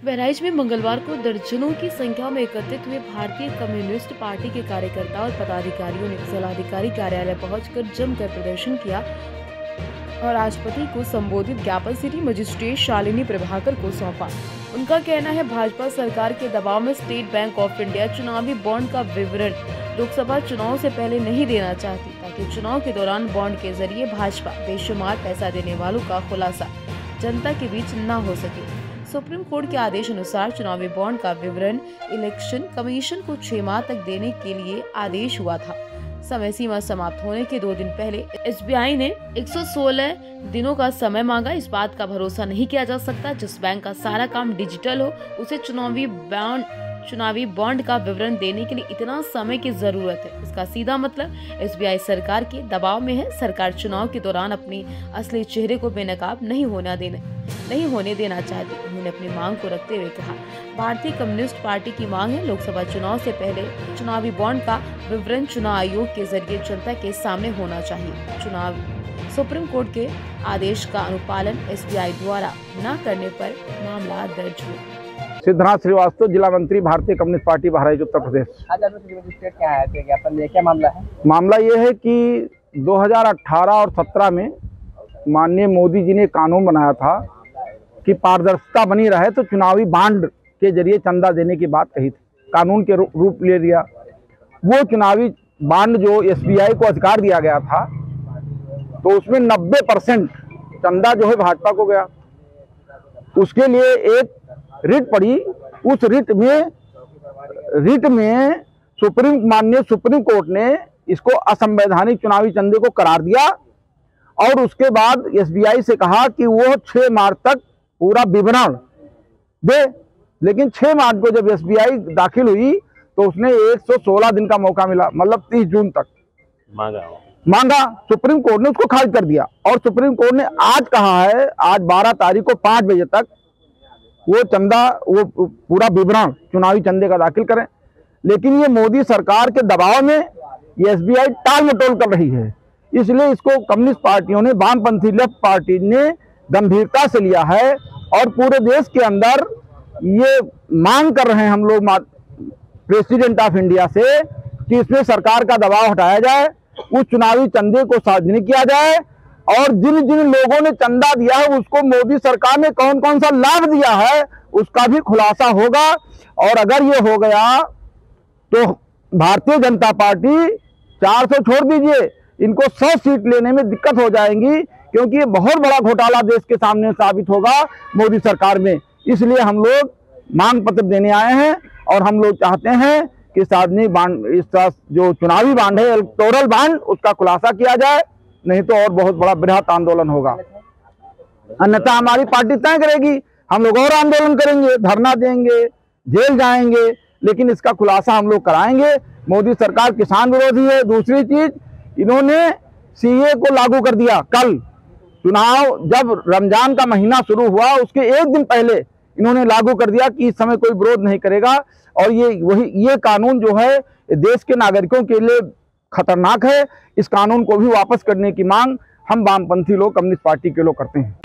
बहराइच में मंगलवार को दर्जनों की संख्या में एकत्रित हुए भारतीय कम्युनिस्ट पार्टी के कार्यकर्ता और पदाधिकारियों ने जिलाधिकारी कार्यालय पहुंचकर जमकर प्रदर्शन किया और राष्ट्रपति को संबोधित ज्ञापन सिटी मजिस्ट्रेट शालिनी प्रभाकर को सौंपा। उनका कहना है, भाजपा सरकार के दबाव में स्टेट बैंक ऑफ इंडिया चुनावी बॉन्ड का विवरण लोकसभा चुनाव से पहले नहीं देना चाहती, ताकि चुनाव के दौरान बॉन्ड के जरिए भाजपा बेशुमार पैसा देने वालों का खुलासा जनता के बीच न हो सके। सुप्रीम कोर्ट के आदेश अनुसार चुनावी बॉन्ड का विवरण इलेक्शन कमीशन को 6 माह तक देने के लिए आदेश हुआ था। समय सीमा समाप्त होने के 2 दिन पहले SBI ने 116 दिनों का समय मांगा। इस बात का भरोसा नहीं किया जा सकता, जिस बैंक का सारा काम डिजिटल हो उसे चुनावी बॉन्ड का विवरण देने के लिए इतना समय की जरूरत है। इसका सीधा मतलब SBI सरकार के दबाव में है। सरकार चुनाव के दौरान अपनी असली चेहरे को बेनकाब नहीं होने देना चाहती। उन्होंने अपनी मांग को रखते हुए कहा, भारतीय कम्युनिस्ट पार्टी की मांग है, लोकसभा चुनाव से पहले चुनावी बॉन्ड का विवरण चुनाव आयोग के जरिए जनता के सामने होना चाहिए। सुप्रीम कोर्ट के आदेश का अनुपालन SBI द्वारा न करने पर मामला दर्ज हुआ। सिद्धनाथ श्रीवास्तव, जिला मंत्री, भारतीय कम्युनिस्ट पार्टी, बहराइच, उत्तर प्रदेश। क्या मामला है? मामला ये है कि 2018 और 17 में माननीय मोदी जी ने कानून बनाया था कि पारदर्शिता बनी रहे तो चुनावी बांड के जरिए चंदा देने की बात कही थी, कानून के रूप ले लिया। वो चुनावी बांड जो SBI को अधिकार दिया गया था, तो उसमें 90% चंदा जो है भाजपा को गया। उसके लिए एक रिट पड़ी। उस रिट में माननीय सुप्रीम कोर्ट ने इसको असंवैधानिक चुनावी चंदे को करार दिया और उसके बाद SBI से कहा कि वो 6 मार्च तक पूरा विवरण दे। लेकिन 6 मार्च को जब SBI दाखिल हुई तो उसने 116 दिन का मौका मिला, मतलब 30 जून तक मांगा। सुप्रीम कोर्ट ने उसको खारिज कर दिया और सुप्रीम कोर्ट ने आज कहा है, आज 12 तारीख को 5 बजे तक वो पूरा विवरण चुनावी चंदे का दाखिल करें। लेकिन ये मोदी सरकार के दबाव में ये SBI टाल मटोल कर रही है। इसलिए इसको कम्युनिस्ट पार्टियों ने, वामपंथी लेफ्ट पार्टी ने गंभीरता से लिया है और पूरे देश के अंदर ये मांग कर रहे हैं हम लोग प्रेसिडेंट ऑफ इंडिया से कि इसमें सरकार का दबाव हटाया जाए, उस चुनावी चंदे को सार्वजनिक किया जाए और जिन जिन लोगों ने चंदा दिया है उसको मोदी सरकार ने कौन कौन सा लाभ दिया है उसका भी खुलासा होगा। और अगर ये हो गया तो भारतीय जनता पार्टी 400 छोड़ दीजिए, इनको 100 सीट लेने में दिक्कत हो जाएंगी, क्योंकि ये बहुत बड़ा घोटाला देश के सामने साबित होगा मोदी सरकार में। इसलिए हम लोग मांग पत्र देने आए हैं और हम लोग चाहते हैं कि सार्वजनिक बांड, इसका जो चुनावी बांड है, इलेक्टोरल बांड, उसका खुलासा किया जाए, नहीं तो और बहुत बड़ा बृहत आंदोलन होगा। अन्यथा हमारी पार्टी तय करेगी, हम लोग और आंदोलन करेंगे, धरना देंगे, जेल जाएंगे, लेकिन इसका खुलासा हम लोग कराएंगे। मोदी सरकार किसान विरोधी है। दूसरी चीज, इन्होंने CA को लागू कर दिया। कल चुनाव जब रमजान का महीना शुरू हुआ उसके 1 दिन पहले इन्होंने लागू कर दिया कि इस समय कोई विरोध नहीं करेगा। और ये कानून जो है देश के नागरिकों के लिए खतरनाक है। इस कानून को भी वापस करने की मांग हम वामपंथी लोग, कम्युनिस्ट पार्टी के लोग करते हैं।